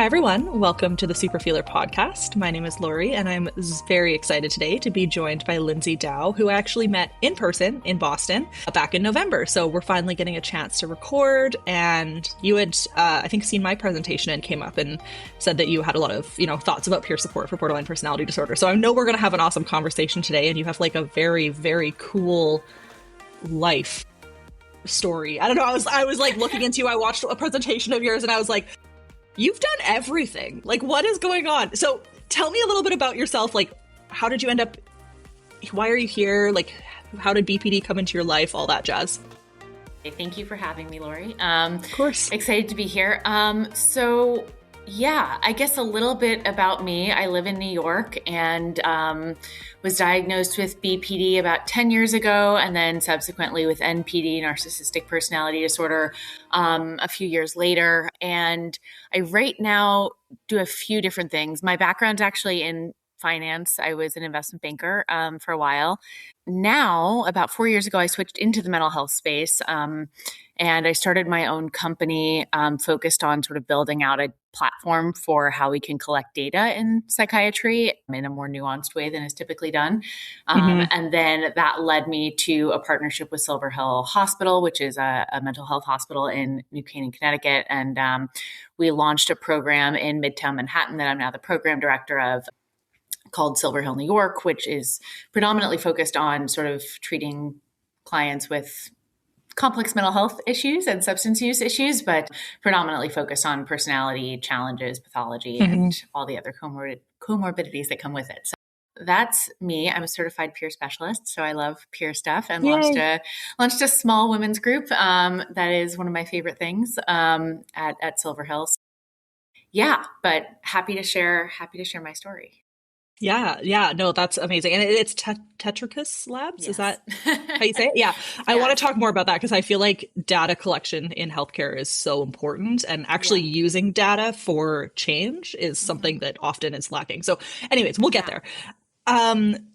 Hi, everyone. Welcome to the Super Feeler podcast. My name is Lori, and I'm very excited today to be joined by Lindsay Dow, who I actually met in person in Boston back in November. So we're finally getting a chance to record. And you had, I think, seen my presentation and came up and said that you had a lot of, thoughts about peer support for borderline personality disorder. So I know we're going to have an awesome conversation today, and you have like a very, very cool life story. I don't know. I was like looking into you. I watched a presentation of yours, and I was like, you've done everything. Like, what is going on? So tell me a little bit about yourself. Like, how did you end up, why are you here? Like, how did BPD come into your life? All that jazz. Thank you for having me, Lori. Of course. Excited to be here. I guess a little bit about me. I live in New York and was diagnosed with BPD about 10 years ago, and then subsequently with NPD, narcissistic personality disorder, a few years later. And I right now do a few different things. My background's actually in finance. I was an investment banker for a while. Now, about 4 years ago, I switched into the mental health space, and I started my own company focused on sort of building out a platform for how we can collect data in psychiatry in a more nuanced way than is typically done. And then that led me to a partnership with Silver Hill Hospital, which is a mental health hospital in New Canaan, Connecticut. And we launched a program in Midtown Manhattan that I'm now the program director of, called Silver Hill New York, which is predominantly focused on sort of treating clients with complex mental health issues and substance use issues, but predominantly focused on personality challenges, pathology, and all the other comorbidities that come with it. So that's me. I'm a certified peer specialist, so I love peer stuff, and launched a small women's group that is one of my favorite things at Silver Hill. Yeah, but happy to share my story. Yeah. No, that's amazing. And it's Tetricus Labs. Yes. Is that how you say it? Yeah. I want to talk more about that because I feel like data collection in healthcare is so important, and actually using data for change is something that often is lacking. So anyways, we'll get there.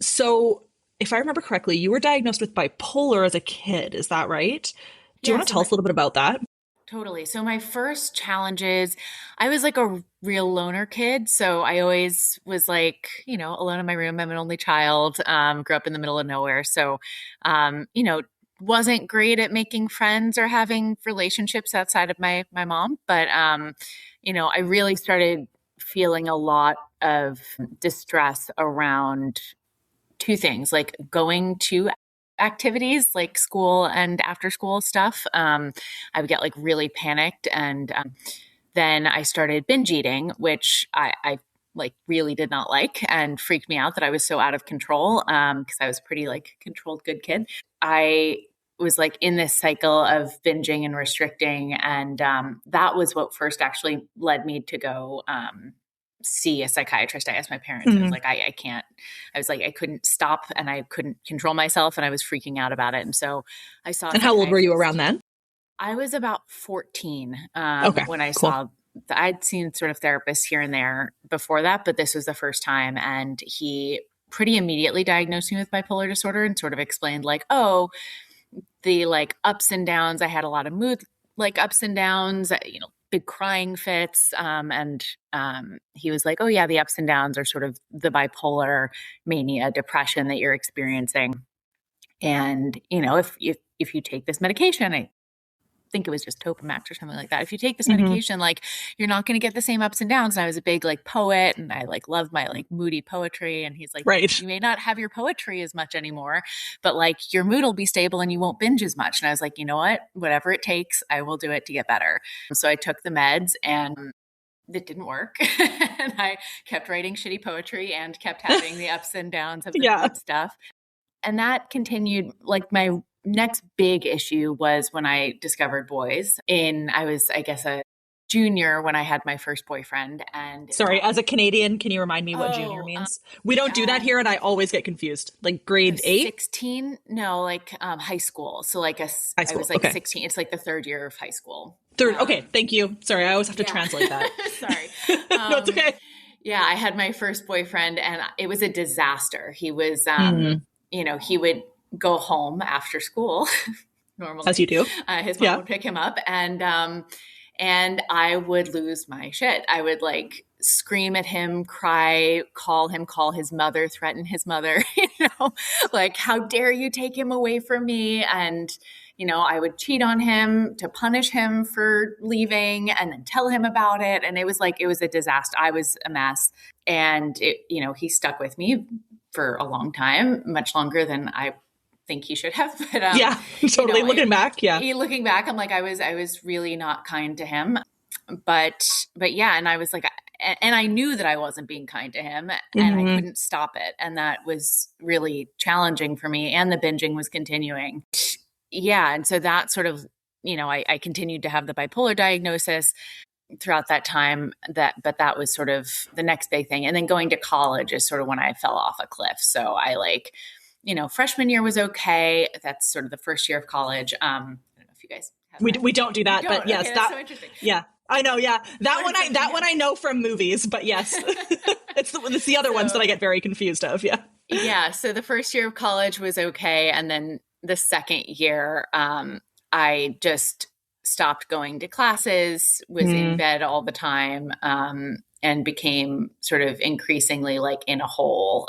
So if I remember correctly, you were diagnosed with bipolar as a kid. Is that right? Do you want to tell us a little bit about that? Totally. So my first challenges, I was like a real loner kid. So I always was like, alone in my room. I'm an only child, grew up in the middle of nowhere. So, wasn't great at making friends or having relationships outside of my mom. But, I really started feeling a lot of distress around two things, like going to activities like school and after school stuff. I would get like really panicked, and then I started binge eating, which I like really did not like and freaked me out that I was so out of control because I was pretty like controlled good kid. I was like in this cycle of binging and restricting, and that was what first actually led me to go see a psychiatrist. I asked my parents, I was like, I can't, I was like, I couldn't stop and I couldn't control myself, and I was freaking out about it. And so I saw. And how old were you around then? I was about 14 when I cool. saw, I'd seen sort of therapists here and there before that, but this was the first time. And he pretty immediately diagnosed me with bipolar disorder and sort of explained like, oh, the like ups and downs. I had a lot of mood, like ups and downs, big crying fits. And he was like, oh yeah, the ups and downs are sort of the bipolar mania depression that you're experiencing. And, if you take this medication, I think it was just Topamax or something like that. If you take this medication, like you're not going to get the same ups and downs. And I was a big like poet, and I like loved my like moody poetry. And he's like, right, you may not have your poetry as much anymore, but like your mood will be stable and you won't binge as much. And I was like, you know what, whatever it takes, I will do it to get better. So I took the meds, and it didn't work. And I kept writing shitty poetry and kept having the ups and downs of the mood stuff. And that continued. Like my next big issue was when I discovered boys. I was, I guess, a junior when I had my first boyfriend. And sorry, as a Canadian, can you remind me what junior means? We don't do that here, and I always get confused. Like grade 8? 16? No, like high school. So like high school. I was like 16. It's like the third year of high school. Okay, thank you. Sorry, I always have to translate that. Sorry. No, it's okay. Yeah, I had my first boyfriend, and it was a disaster. He was, he would go home after school normally, as you do. His mom would pick him up, and And I would lose my shit. I would like scream at him, cry, call his mother, threaten his mother, like, how dare you take him away from me? And, I would cheat on him to punish him for leaving and then tell him about it. And it was a disaster. I was a mess. And he stuck with me for a long time, much longer than I think he should have. But yeah, totally. Looking back, I'm like, I was really not kind to him. But yeah, and I was like, and I knew that I wasn't being kind to him, and I couldn't stop it, and that was really challenging for me. And the binging was continuing. Yeah, and so that sort of, I continued to have the bipolar diagnosis throughout that time. But that was sort of the next big thing. And then going to college is sort of when I fell off a cliff. So I freshman year was okay. That's sort of the first year of college. I don't know if you guys have we don't do that, but yes, okay, that's so interesting. Yeah, I know. Yeah, that one I know from movies, but yes, it's the other ones that I get very confused of. Yeah. Yeah. So the first year of college was okay. And then the second year, I just stopped going to classes, was in bed all the time, and became sort of increasingly like in a hole.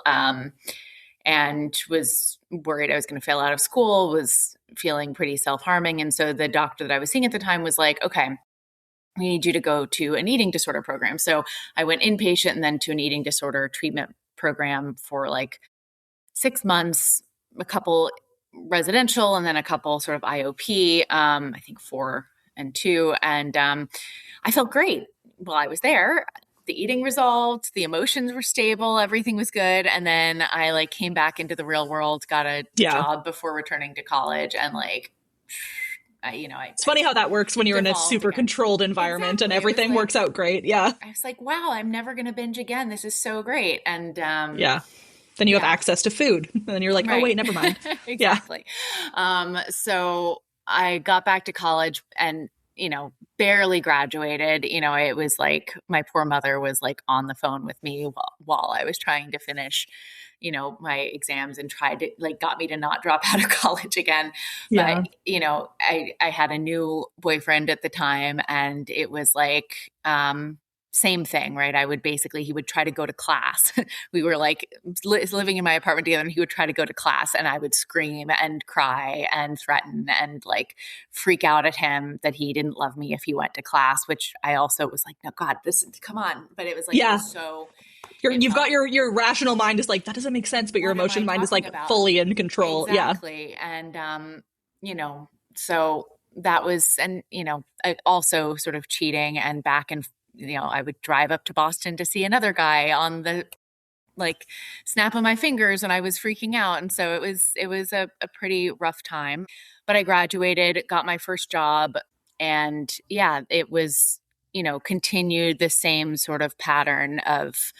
And was worried I was going to fail out of school, was feeling pretty self-harming. And so the doctor that I was seeing at the time was like, okay, we need you to go to an eating disorder program. So I went inpatient and then to an eating disorder treatment program for like 6 months, a couple residential, and then a couple sort of IOP, I think 4 and 2. And I felt great while I was there. The eating resolved, the emotions were stable, everything was good. And then I came back into the real world, got a job before returning to college. And it's funny how that works when you're in a super controlled environment and everything works out great. Yeah. I was like, wow, I'm never going to binge again. This is so great. And then you have access to food. And then you're like, oh, wait, never mind. Exactly. So I got back to college and barely graduated. It was like my poor mother was like on the phone with me while I was trying to finish, my exams and tried to got me to not drop out of college again. Yeah. But, I had a new boyfriend at the time, and it was like, same thing, right? He would try to go to class. We were living in my apartment together, and he would try to go to class, and I would scream and cry and threaten and freak out at him that he didn't love me if he went to class, which I also was like, no, God, come on. But it was it was so... You've got your rational mind is like, that doesn't make sense, but your emotion mind is fully in control. Exactly. Yeah. And, so that was, and, I also sort of cheating and back and I would drive up to Boston to see another guy on the snap of my fingers, and I was freaking out. And so it was a pretty rough time, but I graduated, got my first job, and it was, continued the same sort of pattern of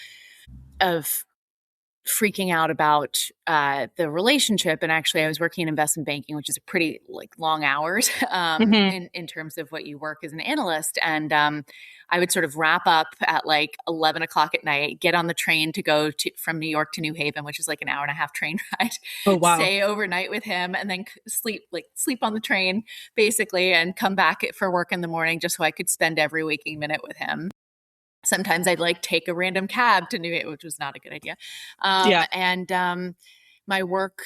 freaking out about the relationship. And actually I was working in investment banking, which is a pretty long hours in terms of what you work as an analyst. And I would sort of wrap up at 11 o'clock at night, get on the train to go from New York to New Haven, which is an hour-and-a-half train ride. Oh, wow. Stay overnight with him and then sleep on the train basically, and come back for work in the morning just so I could spend every waking minute with him. Sometimes I'd take a random cab to New Haven, which was not a good idea. And my work,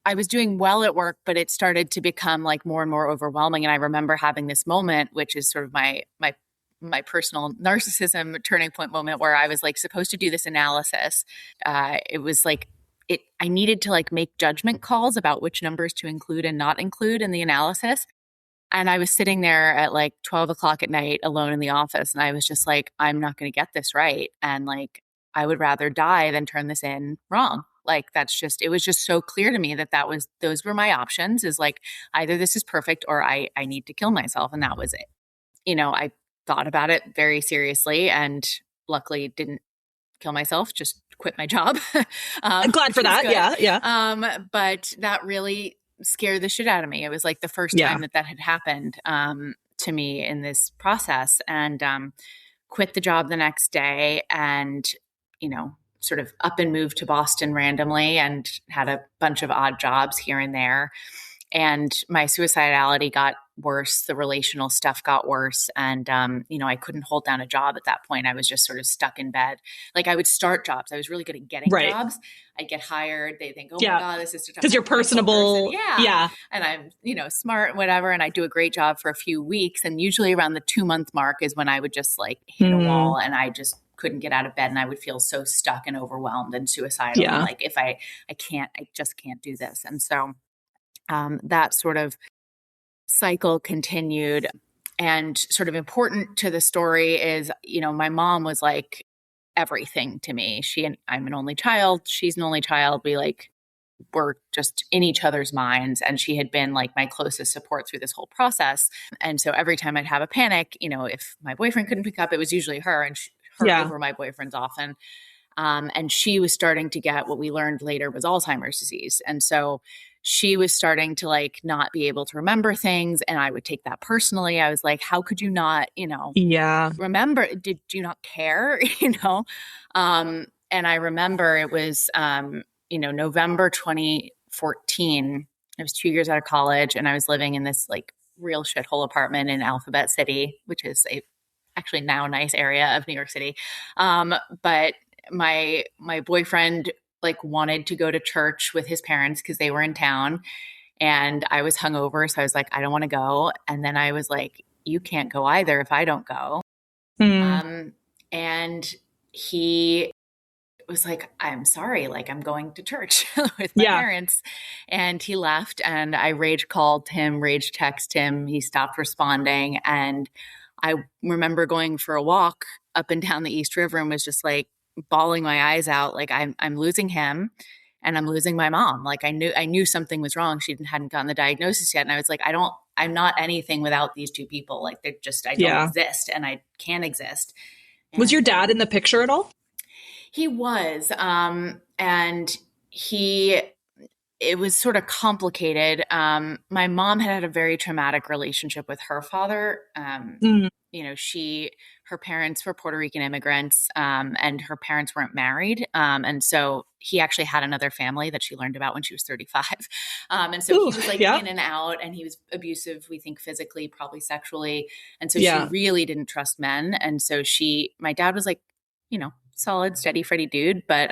I was doing well at work, but it started to become more and more overwhelming. And I remember having this moment, which is sort of my personal narcissism turning point moment, where I was supposed to do this analysis. It was I needed to make judgment calls about which numbers to include and not include in the analysis. And I was sitting there at 12 o'clock at night alone in the office. And I was just I'm not going to get this right. And I would rather die than turn this in wrong. It was just so clear to me that those were my options, is either this is perfect or I need to kill myself. And that was it. I thought about it very seriously and luckily didn't kill myself, just quit my job. I'm glad for that. Good. Yeah. But that really scared the shit out of me. It was the first time that had happened to me in this process, and quit the job the next day, and sort of up and moved to Boston randomly and had a bunch of odd jobs here and there. And my suicidality got worse. The relational stuff got worse. And, I couldn't hold down a job at that point. I was just sort of stuck in bed. Like I would start jobs. I was really good at getting jobs. I'd get hired. They think, oh my God, this is because you're personable. Yeah. And I'm, smart, whatever. And I do a great job for a few weeks. And usually around the 2-month mark is when I would just like hit a wall and I just couldn't get out of bed and I would feel so stuck and overwhelmed and suicidal. Yeah. Like if I just can't do this. And so that sort of cycle continued. And sort of important to the story is, my mom was like everything to me. I'm an only child. She's an only child. We're just in each other's minds. And she had been like my closest support through this whole process. And so every time I'd have a panic, if my boyfriend couldn't pick up, it was usually her and her over my boyfriends often. And she was starting to get what we learned later was Alzheimer's disease. And so she was starting to like not be able to remember things. And I would take that personally. I was like, how could you not, remember? Did you not care? And I remember it was, November 2014. I was 2 years out of college and I was living in this like real shithole apartment in Alphabet City, which is actually now a nice area of New York City. But my boyfriend like wanted to go to church with his parents because they were in town and I was hungover. So I was like, I don't want to go. And then I was like, you can't go either if I don't go. And he was like, I'm sorry, like I'm going to church with my parents. And he left and I rage called him, rage text him. He stopped responding. And I remember going for a walk up and down the East River and was just like bawling my eyes out. Like I'm losing him and I'm losing my mom. Like I knew something was wrong. She hadn't gotten the diagnosis yet. And I was like, I'm not anything without these two people. Like I don't exist and I can't exist. And was your dad in the picture at all? He was. And it was sort of complicated. My mom had a very traumatic relationship with her father. Her parents were Puerto Rican immigrants, and her parents weren't married. And so he actually had another family that she learned about when she was 35. And so he was like in and out, and he was abusive, we think physically, probably sexually. And so she really didn't trust men. And so my dad was like, solid, steady, Freddie dude. But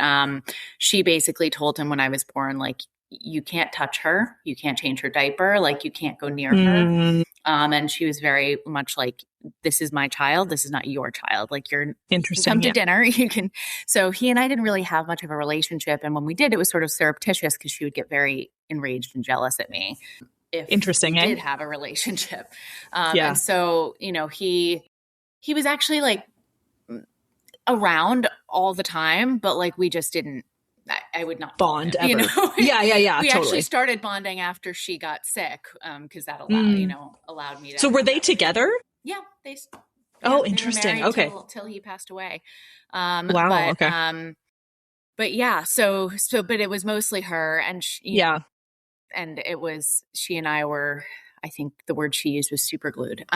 she basically told him when I was born, like, you can't touch her. You can't change her diaper. Like you can't go near her. And she was very much like, this is my child. This is not your child. Like you come to dinner. You can. So he and I didn't really have much of a relationship. And when we did, it was sort of surreptitious because she would get very enraged and jealous at me. If we did have a relationship. And so, he was actually like around all the time, but like we just didn't. I would not bond ever. We totally. actually started bonding after she got sick because that allowed me to. So were they together? Yeah, interesting. Okay, till he passed away. Wow. But, okay. But yeah, but it was mostly her, and and it was she and I were. I think the word she used was super glued.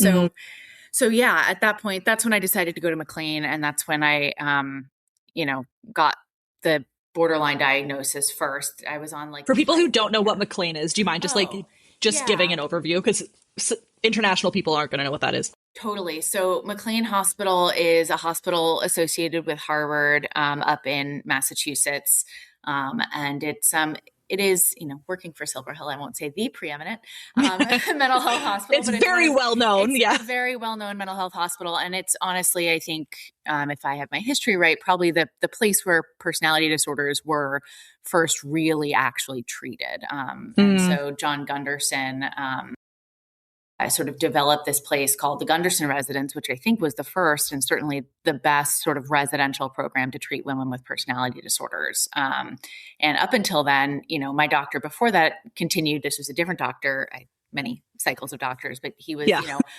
So yeah, at that point, that's when I decided to go to McLean, and that's when I got the borderline diagnosis first. I was on like, for people who don't know what McLean is, do you mind just giving an overview? Because international people aren't going to know what that is. Totally. So McLean Hospital is a hospital associated with Harvard up in Massachusetts. And it is, working for Silver Hill, I won't say the preeminent mental health hospital. It's very well known. It's a very well-known mental health hospital. And it's honestly, I think, if I have my history right, probably the place where personality disorders were first really actually treated. And so John Gunderson I sort of developed this place called the Gunderson Residence, which I think was the first and certainly the best sort of residential program to treat women with personality disorders. And up until then, my doctor before that continued. This was a different doctor. Many cycles of doctors, but he was,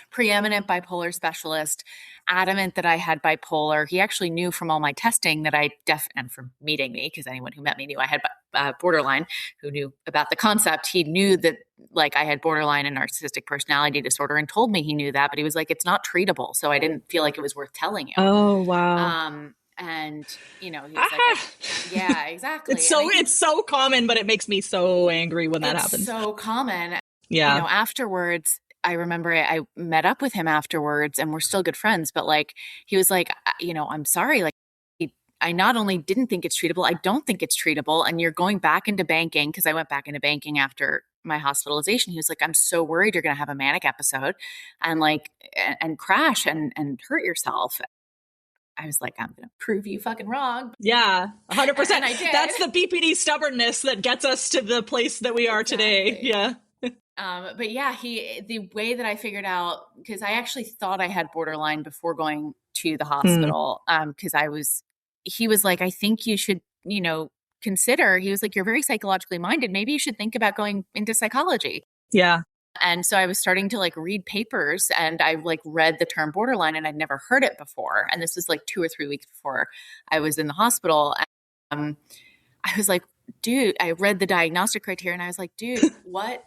preeminent bipolar specialist, adamant that I had bipolar. He actually knew from all my testing that and from meeting me, because anyone who met me knew I had borderline, who knew about the concept. He knew that like I had borderline and narcissistic personality disorder and told me he knew that, but he was like, it's not treatable. So I didn't feel like it was worth telling you. Oh, wow. And, he was like, yeah, exactly. It's so common, but it makes me so angry when that happens. It's so common. Yeah. Afterwards, I remember I met up with him afterwards and we're still good friends, but like, he was like, I'm sorry. Like, I not only didn't think it's treatable, I don't think it's treatable. And you're going back into banking, because I went back into banking after my hospitalization. He was like, I'm so worried you're going to have a manic episode and like, and crash and hurt yourself. I was like, I'm going to prove you fucking wrong. Yeah, 100%. And I did. That's the BPD stubbornness that gets us to the place that we are today. Yeah. But yeah, the way that I figured out, because I actually thought I had borderline before going to the hospital, because he was like, I think you should, consider, he was like, you're very psychologically minded. Maybe you should think about going into psychology. Yeah. And so I was starting to like read papers, and I like read the term borderline, and I'd never heard it before. And this was like 2 or 3 weeks before I was in the hospital. And, I was like, dude, I read the diagnostic criteria and I was like, dude, what?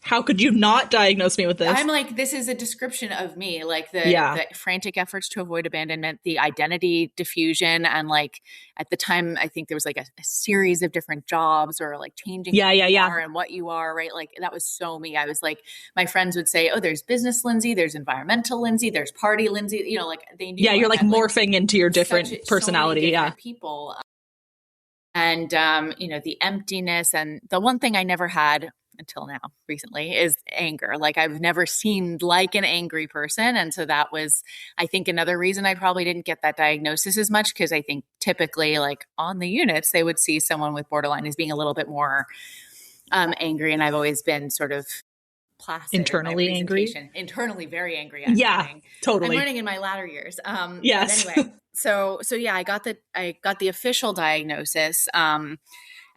How could you not diagnose me with this? I'm like, this is a description of me, like the frantic efforts to avoid abandonment, the identity diffusion. And like at the time, I think there was like a series of different jobs or like changing who you are and what you are, right? Like that was so me. I was like, my friends would say, oh, there's business Lindsay, there's environmental Lindsay, there's party Lindsay, like they knew. Yeah, you're like morphing into your different personality. Different people. And, the emptiness. And the one thing I never had until now recently is anger. Like I've never seemed like an angry person. And so that was, I think, another reason I probably didn't get that diagnosis as much, because I think typically like on the units, they would see someone with borderline as being a little bit more angry. And I've always been sort of placid. Internally angry? Internally very angry. Totally. I'm learning in my latter years. Yes. But anyway, so yeah, I got the official diagnosis,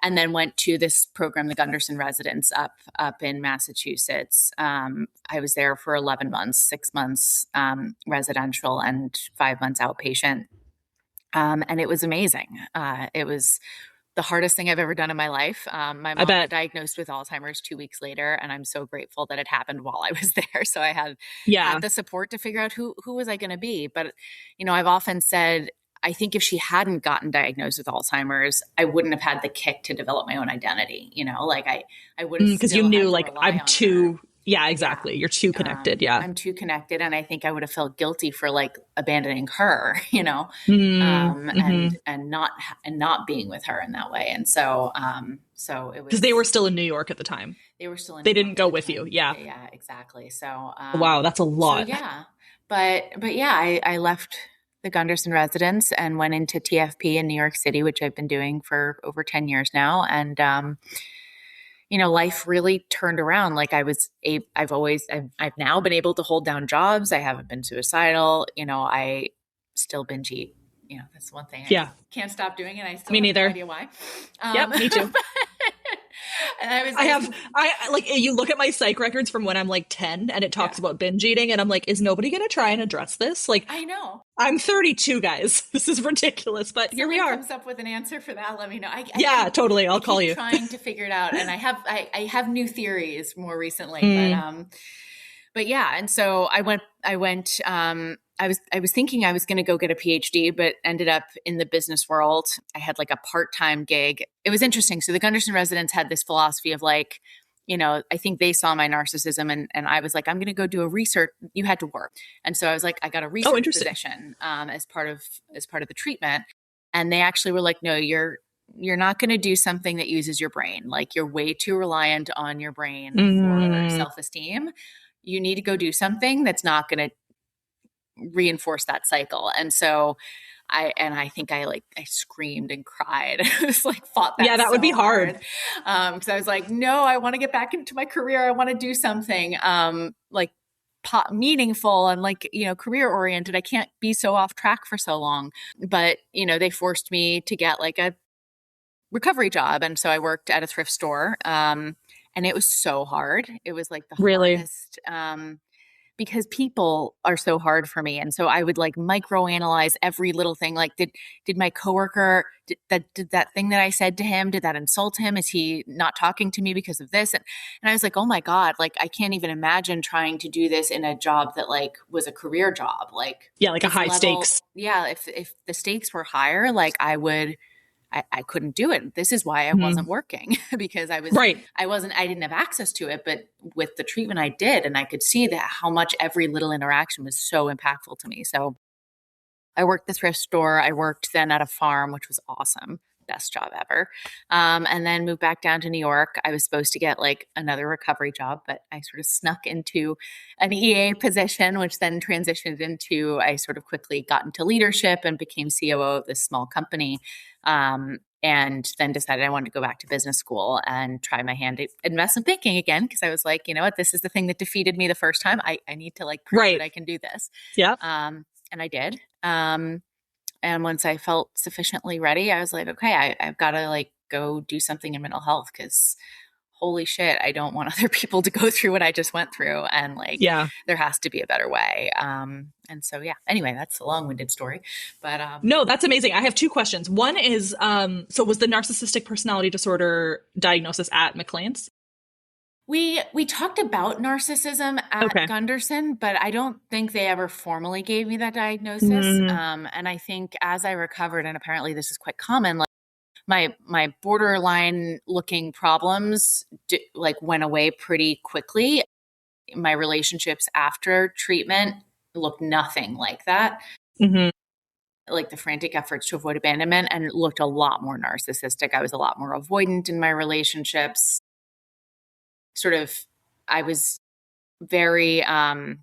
and then went to this program, the Gunderson Residence up in Massachusetts. I was there for 11 months, 6 months residential and 5 months outpatient. And it was amazing. It was the hardest thing I've ever done in my life. My mom got diagnosed with Alzheimer's 2 weeks later, and I'm so grateful that it happened while I was there. So I had the support to figure out who was I going to be. But, I've often said, I think if she hadn't gotten diagnosed with Alzheimer's, I wouldn't have had the kick to develop my own identity. Like I would have, because you knew like I'm too. Yeah, exactly. You're too connected. I'm too connected. And I think I would have felt guilty for like abandoning her, and not being with her in that way. And so it was, because they were still in New York at the time. They were still in They New York didn't go with you. Yeah. Yeah, exactly. So, wow, that's a lot. So, yeah. But yeah, I left the Gunderson Residence and went into TFP in New York City, which I've been doing for over 10 years now. And, life really turned around. Like I've now been able to hold down jobs. I haven't been suicidal. I still binge eat. That's one thing. I can't stop doing it. I still me neither. Have no idea why. Yep, me too. And I like, you look at my psych records from when I'm like 10 and it talks about binge eating, and I'm like, is nobody going to try and address this? Like, I know. I'm 32, guys. This is ridiculous, but here we are. Comes up with an answer for that, let me know. Totally. I'll call you. Trying to figure it out, and I have new theories more recently, but yeah. And so I went. I was thinking I was going to go get a PhD, but ended up in the business world. I had like a part-time gig. It was interesting. So the Gunderson Residence had this philosophy of like, I think they saw my narcissism, and I was like, I'm going to go do a research. You had to work. And so I was like, I got a research position as part of the treatment. And they actually were like, no, you're not going to do something that uses your brain. Like you're way too reliant on your brain for self-esteem. You need to go do something that's not going to reinforce that cycle. And so I think I screamed and cried. I was like, fought that. Yeah, that would be hard. Because I was like, no, I want to get back into my career. I want to do something meaningful and career oriented. I can't be so off track for so long. But, they forced me to get like a recovery job. And so I worked at a thrift store. And it was so hard. It was like the hardest because people are so hard for me. And so I would like microanalyze every little thing. Like, did my coworker, did that thing that I said to him, did that insult him? Is he not talking to me because of this? And I was like, oh my God, like I can't even imagine trying to do this in a job that like was a career job. Like, yeah, like a high stakes. Yeah. If the stakes were higher, like I couldn't do it. This is why I wasn't working because I didn't have access to it, but with the treatment I did, and I could see that how much every little interaction was so impactful to me. So I worked the thrift store. I worked then at a farm, which was awesome. Best job ever. And then moved back down to New York. I was supposed to get like another recovery job, but I sort of snuck into an EA position, which then transitioned into, I sort of quickly got into leadership and became COO of this small company. And then decided I wanted to go back to business school and try my hand at investment banking again. Because I was like, you know what, this is the thing that defeated me the first time. I need to like prove that I can do this. Yeah. And I did. And once I felt sufficiently ready, I was like, okay, I've got to like go do something in mental health because holy shit, I don't want other people to go through what I just went through. And like, there has to be a better way. And so, yeah, anyway, that's a long-winded story, but, no, that's amazing. I have two questions. One is, so was the narcissistic personality disorder diagnosis at McLean's? We talked about narcissism at Gunderson, but I don't think they ever formally gave me that diagnosis. And I think as I recovered, and apparently this is quite common, like my borderline looking problems like went away pretty quickly. My relationships after treatment looked nothing like that. Like the frantic efforts to avoid abandonment, and it looked a lot more narcissistic. I was a lot more avoidant in my relationships. Sort of, I was very, and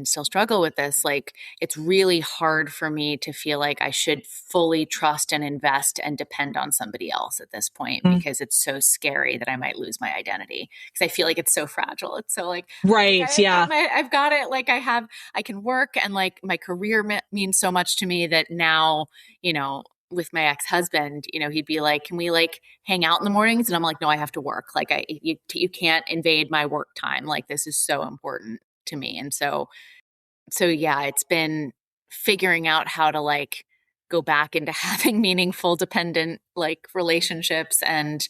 still struggle with this. Like, it's really hard for me to feel like I should fully trust and invest and depend on somebody else at this point because it's so scary that I might lose my identity because I feel like it's so fragile. It's so like, I've got it. Like I can work and like my career means so much to me that now, with my ex-husband, he'd be like, can we like hang out in the mornings? And I'm like, no, I have to work. Like you can't invade my work time. Like this is so important to me. And so yeah, it's been figuring out how to like go back into having meaningful, dependent like relationships and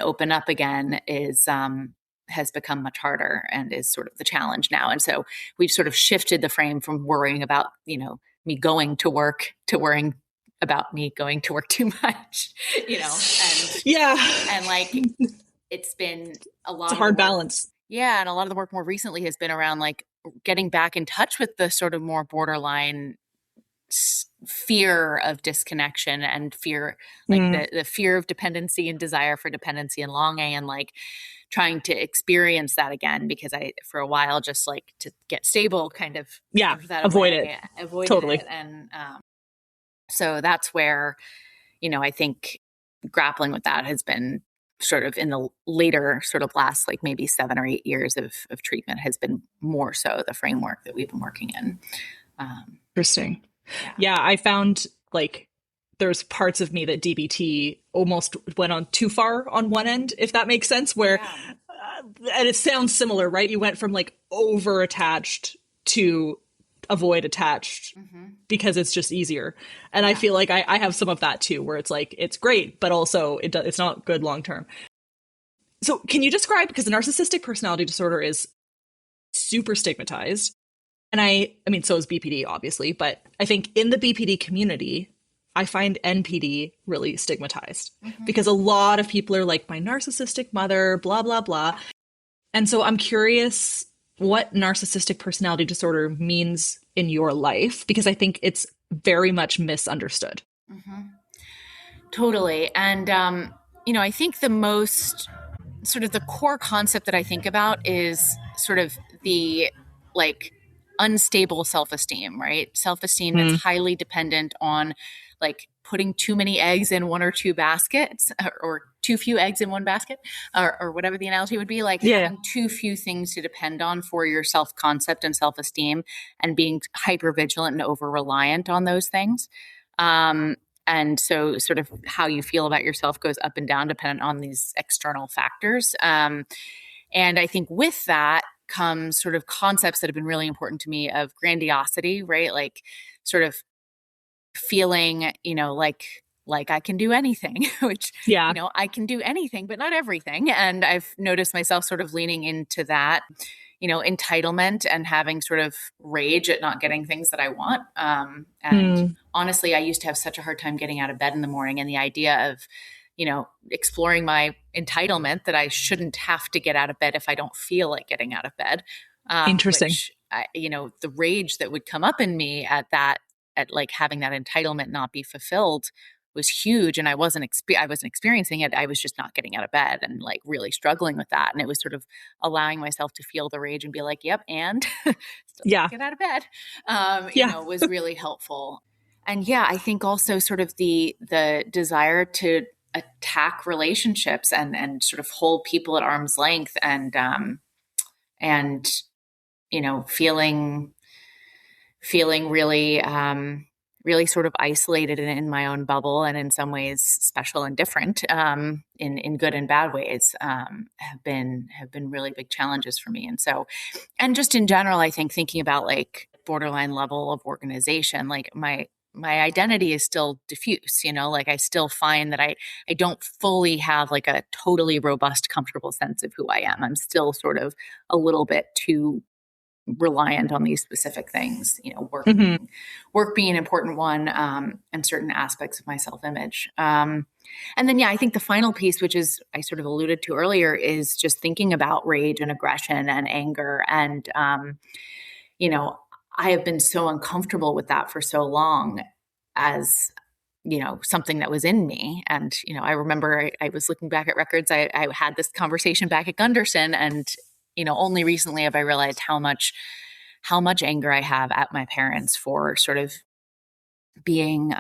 open up again has become much harder and is sort of the challenge now. And so we've sort of shifted the frame from worrying about, me going to work to worrying about me going to work too much, and like it's been it's a hard balance. Yeah. And a lot of the work more recently has been around like getting back in touch with the sort of more borderline fear of disconnection and fear, like the fear of dependency and desire for dependency and longing, and like trying to experience that again, because I, for a while, just like to get stable, kind of avoid it. Totally. And, so that's where, I think grappling with that has been sort of in the later sort of last like maybe 7 or 8 years of treatment has been more so the framework that we've been working in. Interesting. Yeah, I found like there's parts of me that DBT almost went on too far on one end, if that makes sense, where, and it sounds similar, right? You went from like over attached to avoid attached because it's just easier. And I feel like I have some of that too, where it's like, it's great, but also it's not good long-term. So can you describe, because the narcissistic personality disorder is super stigmatized. And I mean, so is BPD obviously, but I think in the BPD community, I find NPD really stigmatized because a lot of people are like, my narcissistic mother, blah, blah, blah. And so I'm curious what narcissistic personality disorder means in your life, because I think it's very much misunderstood. Totally. And, I think the most sort of the core concept that I think about is sort of the like unstable self-esteem, right? Self-esteem that's highly dependent on like putting too many eggs in one or two baskets or too few eggs in one basket or whatever the analogy would be, like having too few things to depend on for your self-concept and self-esteem and being hyper vigilant and over reliant on those things. And so sort of how you feel about yourself goes up and down dependent on these external factors. And I think with that, comes sort of concepts that have been really important to me of grandiosity, right? Like sort of feeling, like I can do anything, which, Yeah. I can do anything, but not everything. And I've noticed myself sort of leaning into that, entitlement and having sort of rage at not getting things that I want. And honestly, I used to have such a hard time getting out of bed in the morning, and the idea of, exploring my entitlement that I shouldn't have to get out of bed if I don't feel like getting out of bed. Interesting. Which, the rage that would come up in me at like having that entitlement not be fulfilled was huge. And I wasn't experiencing it. I was just not getting out of bed and like really struggling with that. And it was sort of allowing myself to feel the rage and be like, yep. And still get out of bed, was really helpful. And I think also sort of the desire to attack relationships and sort of hold people at arm's length and feeling really, really sort of isolated in my own bubble, and in some ways special and different, in good and bad ways, have been really big challenges for me. And so, and just in general, I think thinking about like borderline level of organization, like my identity is still diffuse, like I still find that I don't fully have like a totally robust, comfortable sense of who I am. I'm still sort of a little bit too reliant on these specific things, work being an important one, and certain aspects of my self-image. And then, I think the final piece, which is I sort of alluded to earlier, is just thinking about rage and aggression and anger. And, I have been so uncomfortable with that for so long as, something that was in me. And, I remember I was looking back at records. I had this conversation back at Gunderson, and only recently have I realized how much anger I have at my parents for sort of being,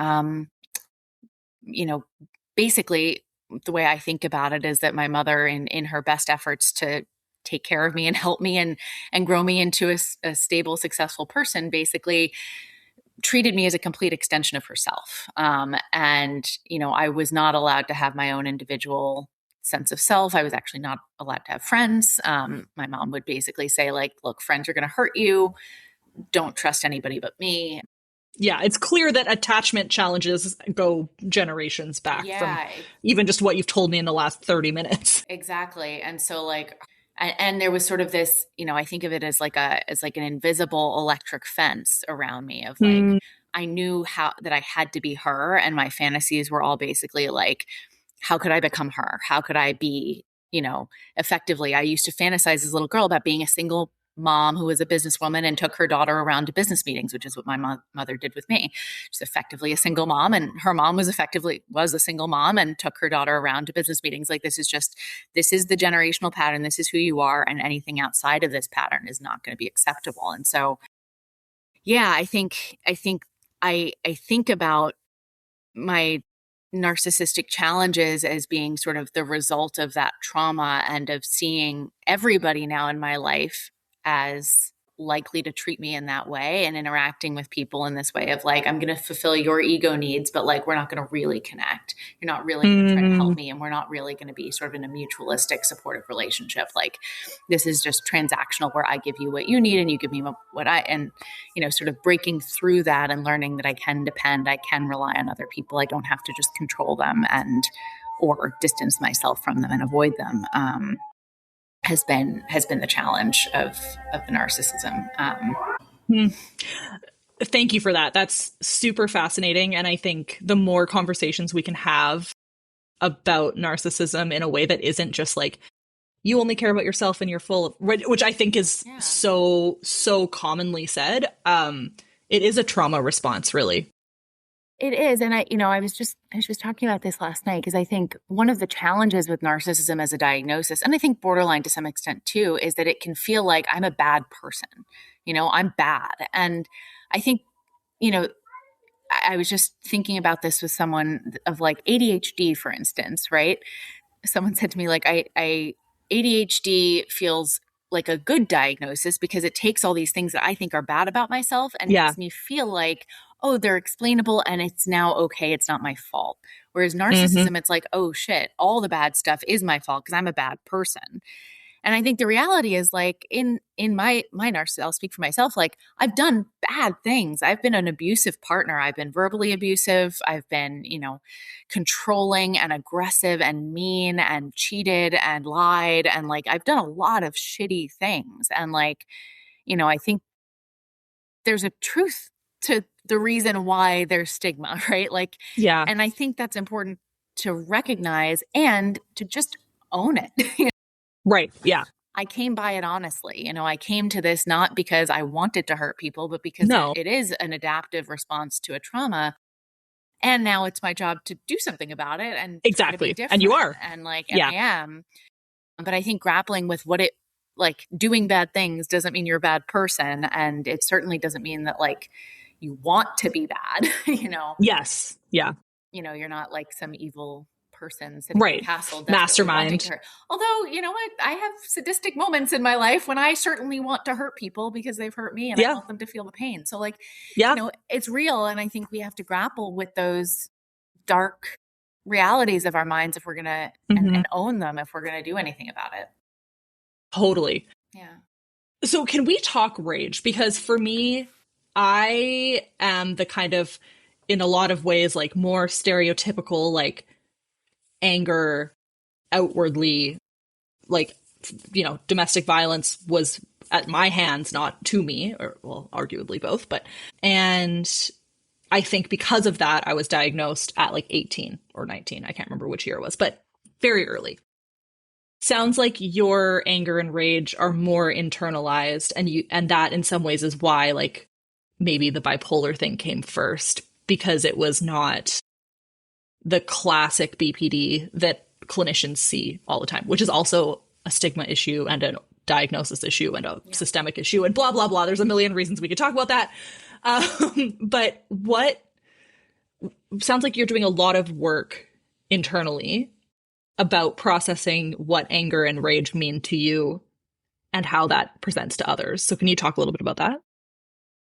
basically the way I think about it is that my mother, in her best efforts to take care of me and help me and grow me into a stable, successful person, basically treated me as a complete extension of herself. And, I was not allowed to have my own individual sense of self. I was actually not allowed to have friends. My mom would basically say, like, look, friends are going to hurt you. Don't trust anybody but me. Yeah, it's clear that attachment challenges go generations back from even just what you've told me in the last 30 minutes. Exactly. And so like, and there was sort of this, I think of it as like an invisible electric fence around me of like, I knew that I had to be her. And my fantasies were all basically like, how could I become her? How could I be, effectively? I used to fantasize as a little girl about being a single mom who was a businesswoman and took her daughter around to business meetings, which is what my mother did with me. She's effectively a single mom, and her mom was a single mom and took her daughter around to business meetings. Like, this is the generational pattern. This is who you are. And anything outside of this pattern is not going to be acceptable. And so, I think I think about my narcissistic challenges as being sort of the result of that trauma and of seeing everybody now in my life as likely to treat me in that way and interacting with people in this way of like, I'm going to fulfill your ego needs, but like, we're not going to really connect. You're not really going to try to help me. And we're not really going to be sort of in a mutualistic supportive relationship. Like, this is just transactional where I give you what you need and you give me what and, sort of breaking through that and learning that I can rely on other people. I don't have to just control them or distance myself from them and avoid them. Has been the challenge of the narcissism. Thank you for that. That's super fascinating. And I think the more conversations we can have about narcissism in a way that isn't just like, you only care about yourself and you're full of, which I think is so commonly said. It is a trauma response, really. It is. And I was just talking about this last night, because I think one of the challenges with narcissism as a diagnosis, and I think borderline to some extent too, is that it can feel like I'm a bad person. I'm bad. And I think, I was just thinking about this with someone of like ADHD, for instance, right? Someone said to me, like, I ADHD feels like a good diagnosis because it takes all these things that I think are bad about myself and makes me feel like, oh, they're explainable and it's now okay. It's not my fault. Whereas narcissism, it's like, oh shit, all the bad stuff is my fault because I'm a bad person. And I think the reality is like in my narcissism, I'll speak for myself, like I've done bad things. I've been an abusive partner. I've been verbally abusive. I've been, controlling and aggressive and mean and cheated and lied. And like I've done a lot of shitty things. And like, I think there's a truth to the reason why there's stigma, right? Like, Yeah. and I think that's important to recognize and to just own it. Right. Yeah. I came by it honestly. I came to this not because I wanted to hurt people, but because No. it is an adaptive response to a trauma. And now it's my job to do something about it and Exactly. Be And you are. And I Yeah. am. But I think grappling with what it like doing bad things doesn't mean you're a bad person. And it certainly doesn't mean that like you want to be bad, Yes. Yeah. You're not like some evil person sitting Right. in a castle Mastermind. Although, you know what? I have sadistic moments in my life when I certainly want to hurt people because they've hurt me and I want them to feel the pain. So like, it's real. And I think we have to grapple with those dark realities of our minds if we're going to and own them if we're going to do anything about it. Totally. Yeah. So can we talk rage? Because for me, I am the kind of, in a lot of ways, like more stereotypical, like anger outwardly, like, domestic violence was at my hands, not to me, or well, arguably both, and I think because of that, I was diagnosed at like 18 or 19. I can't remember which year it was, but very early. Sounds like your anger and rage are more internalized, and that in some ways is why like maybe the bipolar thing came first, because it was not the classic BPD that clinicians see all the time, which is also a stigma issue and a diagnosis issue and a systemic issue and blah, blah, blah. There's a million reasons we could talk about that. But what sounds like you're doing a lot of work internally about processing what anger and rage mean to you and how that presents to others. So can you talk a little bit about that?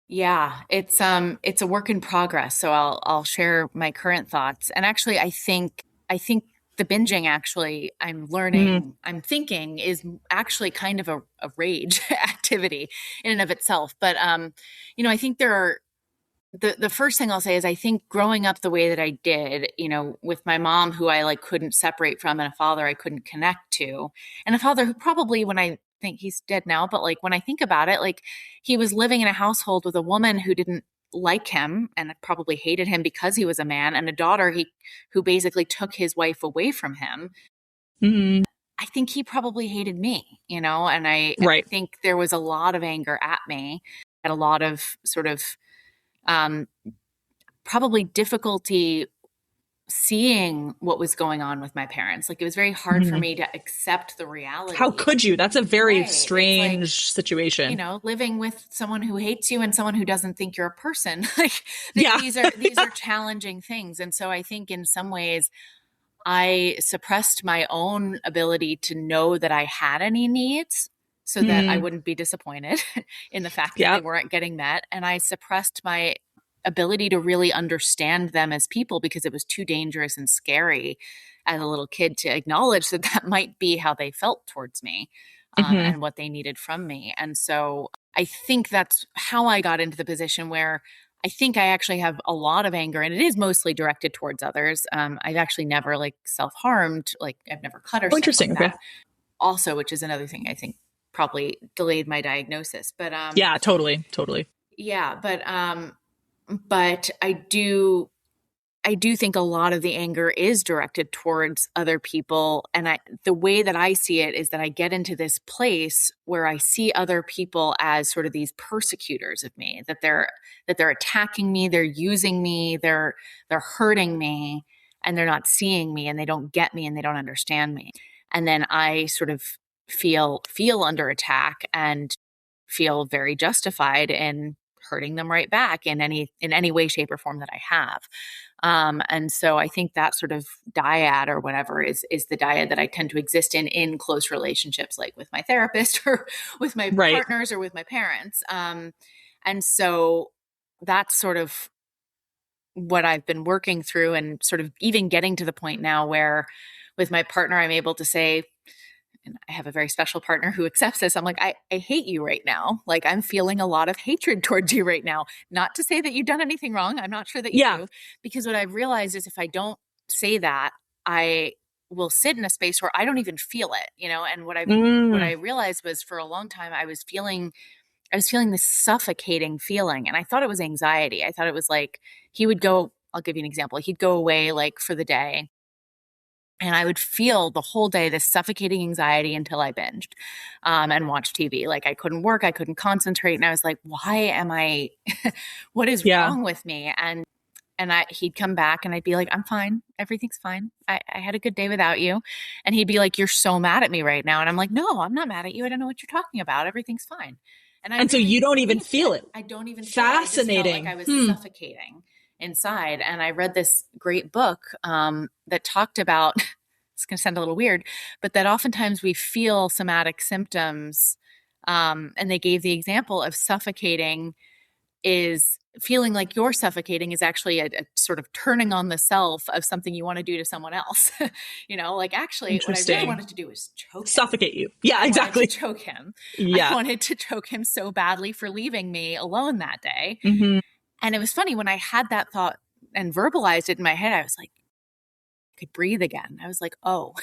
Yeah, it's a work in progress. So I'll share my current thoughts. And actually, I think the binging actually I'm learning, I'm thinking is actually kind of a rage activity in and of itself. But I think there are the first thing I'll say is I think growing up the way that I did, with my mom who I like couldn't separate from and a father I couldn't connect to, and a father who probably when I think he's dead now, but like when I think about it, like he was living in a household with a woman who didn't like him and probably hated him because he was a man, and a daughter who basically took his wife away from him. I think he probably hated me, and I think there was a lot of anger at me and a lot of sort of probably difficulty seeing what was going on with my parents. Like it was very hard for me to accept the reality. How could you? That's a very strange situation. Living with someone who hates you and someone who doesn't think you're a person. Like these are challenging things. And so I think in some ways I suppressed my own ability to know that I had any needs so that I wouldn't be disappointed in the fact that they weren't getting met. And I suppressed my ability to really understand them as people because it was too dangerous and scary as a little kid to acknowledge that might be how they felt towards me and what they needed from me. And so I think that's how I got into the position where I think I actually have a lot of anger, and it is mostly directed towards others. I've actually never like self-harmed, like I've never cut or interesting. Like that. Also, which is another thing I think probably delayed my diagnosis. But yeah, totally. Yeah, but I do think a lot of the anger is directed towards other people. And the way that I see it is that I get into this place where I see other people as sort of these persecutors of me, that they're attacking me, they're using me, they're hurting me, and they're not seeing me, and they don't get me, and they don't understand me. And then I sort of feel under attack and feel very justified in hurting them right back in any way, shape, or form that I have. And so I think that sort of dyad or whatever is the dyad that I tend to exist in close relationships, like with my therapist or with my partners or with my parents. And so that's sort of what I've been working through, and sort of even getting to the point now where with my partner, I'm able to say, and I have a very special partner who accepts this. I'm like, I hate you right now. Like, I'm feeling a lot of hatred towards you right now. Not to say that you've done anything wrong. I'm not sure that you do. Because what I've realized is if I don't say that, I will sit in a space where I don't even feel it, and what I realized was for a long time, I was feeling this suffocating feeling, and I thought it was anxiety. I thought it was like I'll give you an example. He'd go away like for the day, and I would feel the whole day this suffocating anxiety until I binged and watched TV. Like I couldn't work, I couldn't concentrate, and I was like, why am I, what is wrong with me? And he'd come back and I'd be like, I'm fine. Everything's fine. I had a good day without you. And he'd be like, you're so mad at me right now. And I'm like, no, I'm not mad at you. I don't know what you're talking about. Everything's fine. And so you don't even feel it. I don't even Fascinating. feel it. I just felt like I was suffocating inside. And I read this great book that talked about, it's going to sound a little weird, but that oftentimes we feel somatic symptoms. And they gave the example of suffocating is feeling like you're suffocating is actually a sort of turning on the self of something you want to do to someone else. Like actually what I really wanted to do was suffocate you. Yeah, exactly. I wanted to choke him. Yeah. I wanted to choke him so badly for leaving me alone that day. Mm-hmm. And it was funny when I had that thought and verbalized it in my head, I was like, I could breathe again. I was like, oh,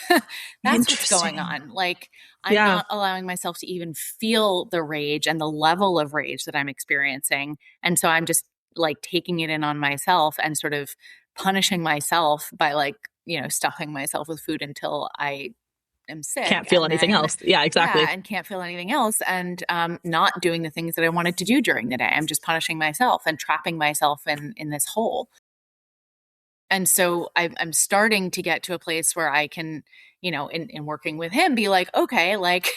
that's what's going on. Like I'm not allowing myself to even feel the rage and the level of rage that I'm experiencing. And so I'm just like taking it in on myself and sort of punishing myself by like, stuffing myself with food until I am sick. Can't feel anything else. Yeah, exactly. Yeah, and can't feel anything else. And not doing the things that I wanted to do during the day. I'm just punishing myself and trapping myself in this hole. And so I'm starting to get to a place where I can, in working with him, be like, okay, like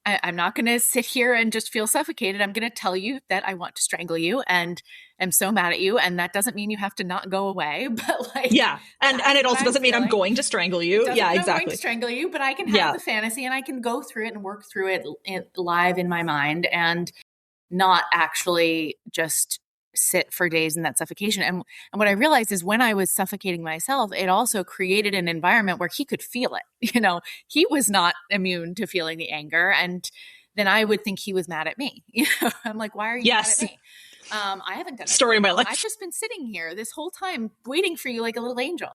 I'm not going to sit here and just feel suffocated. I'm going to tell you that I want to strangle you and I'm so mad at you. And that doesn't mean you have to not go away. But like, yeah. And it also doesn't mean I'm going to strangle you. Yeah, exactly. I'm going to strangle you, but I can have the fantasy and I can go through it and work through it live in my mind and not actually just sit for days in that suffocation. And what I realized is when I was suffocating myself, it also created an environment where he could feel it. He was not immune to feeling the anger. And then I would think he was mad at me. I'm like, why are you mad at me? I haven't done it. Story of my life. I've just been sitting here this whole time waiting for you like a little angel.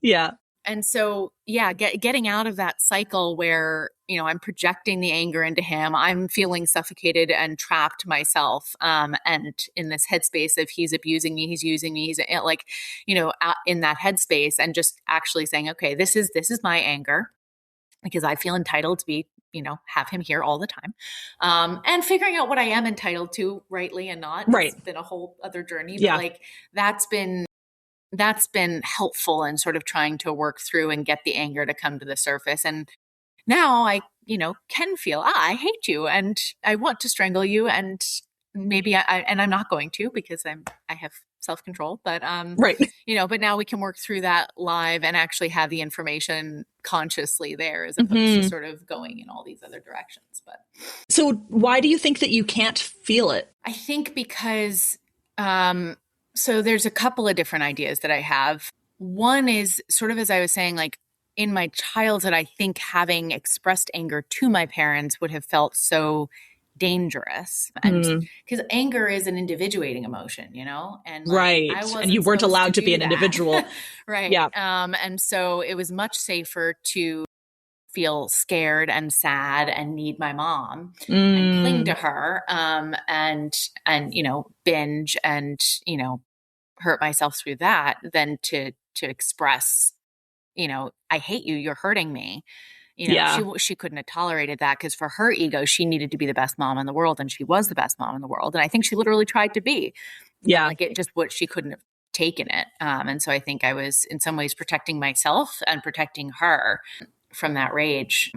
Yeah. And so, getting out of that cycle where, I'm projecting the anger into him, I'm feeling suffocated and trapped myself. And in this headspace of he's abusing me, he's using me, he's like, in that headspace and just actually saying, okay, this is my anger because I feel entitled to be, have him here all the time. And figuring out what I am entitled to rightly and not. Right. It's been a whole other journey, but like that's been helpful in sort of trying to work through and get the anger to come to the surface. And now I, can feel, I hate you and I want to strangle you. And maybe and I'm not going to because I have self-control, but, right. But now we can work through that live and actually have the information consciously there as opposed to sort of going in all these other directions. But so why do you think that you can't feel it? I think because, so there's a couple of different ideas that I have. One is sort of, as I was saying, like in my childhood, I think having expressed anger to my parents would have felt so dangerous. And because anger is an individuating emotion, and like, right. And you weren't allowed to be an individual. Right. Yeah. And so it was much safer to feel scared and sad and need my mom and cling to her, and binge and, hurt myself through that than to express, I hate you, you're hurting me. She couldn't have tolerated that because for her ego, she needed to be the best mom in the world. And she was the best mom in the world. And I think she literally tried to be. Yeah. Like it just what she couldn't have taken it. And so I think I was in some ways protecting myself and protecting her from that rage.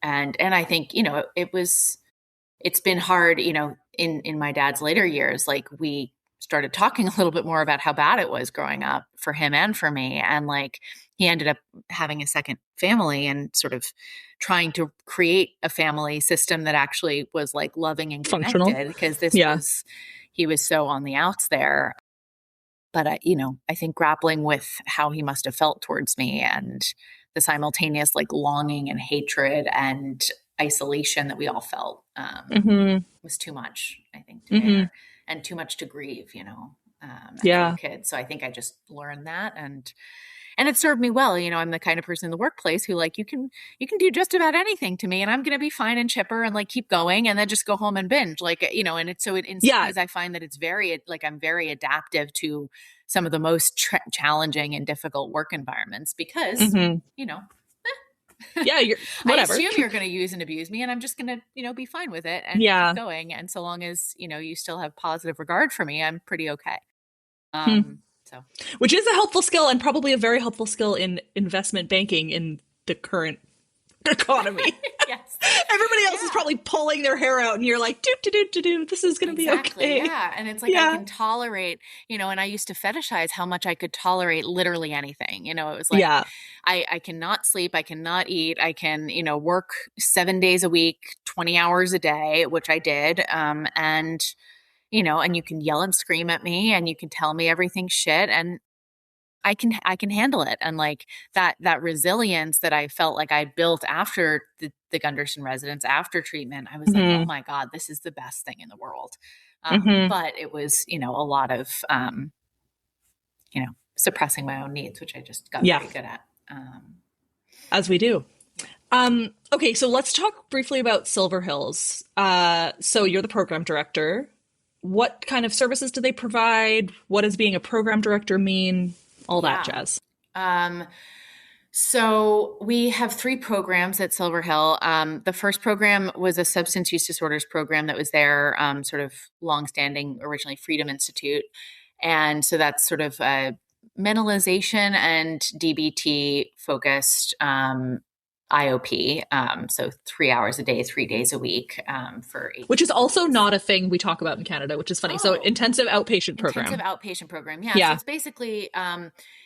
And I think, it's been hard, in my dad's later years, like we started talking a little bit more about how bad it was growing up for him and for me. And like, he ended up having a second family and sort of trying to create a family system that actually was like loving and functional, because he was so on the outs there. But I think grappling with how he must have felt towards me and the simultaneous like longing and hatred and isolation that we all felt was too much, I think, to bear, and too much to grieve, as a kid. So I think I just learned that, and it served me well. I'm the kind of person in the workplace who like, you can do just about anything to me and I'm going to be fine and chipper and like keep going and then just go home and binge, like, and it's so in some ways I find that it's very like, I'm very adaptive to some of the most challenging and difficult work environments because, you're whatever. I assume you're going to use and abuse me and I'm just going to, be fine with it and keep going. And so long as, you still have positive regard for me, I'm pretty okay. So, which is a helpful skill and probably a very helpful skill in investment banking in the current economy. Yes. Everybody else is probably pulling their hair out and you're like, this is going to be okay. Yeah. And it's like, I can tolerate, and I used to fetishize how much I could tolerate literally anything. It was like, I cannot sleep. I cannot eat. I can, work 7 days a week, 20 hours a day, which I did. And you can yell and scream at me and you can tell me everything's shit and I can handle it. And like that resilience that I felt like I built after the Gunderson residence, after treatment, I was like, oh my God, this is the best thing in the world. But it was, a lot of, suppressing my own needs, which I just got very good at. As we do. Okay. So let's talk briefly about Silver Hills. So you're the program director. What kind of services do they provide? What does being a program director mean? All that jazz. So we have 3 programs at Silver Hill. The first program was a substance use disorders program that was there, sort of longstanding, originally Freedom Institute. And so that's sort of a mentalization and DBT focused IOP. So 3 hours a day, 3 days a week for 8 which is also not a thing we talk about in Canada, which is funny. So intensive outpatient program. Intensive outpatient program. Yeah. So it's basically,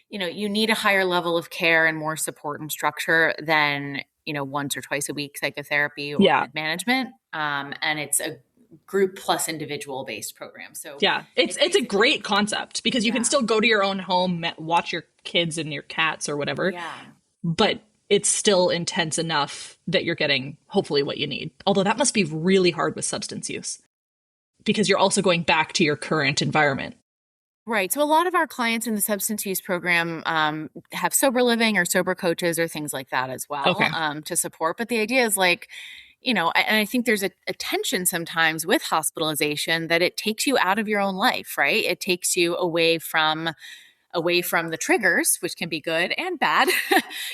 you need a higher level of care and more support and structure than, once or twice a week psychotherapy or management. And it's a group plus individual based program. So it's a great concept because you can still go to your own home, watch your kids and your cats or whatever. Yeah. But it's still intense enough that you're getting hopefully what you need. Although that must be really hard with substance use because you're also going back to your current environment. Right. So a lot of our clients in the substance use program have sober living or sober coaches or things like that as well to support. But the idea is like, and I think there's a tension sometimes with hospitalization that it takes you out of your own life, right? It takes you away from the triggers, which can be good and bad,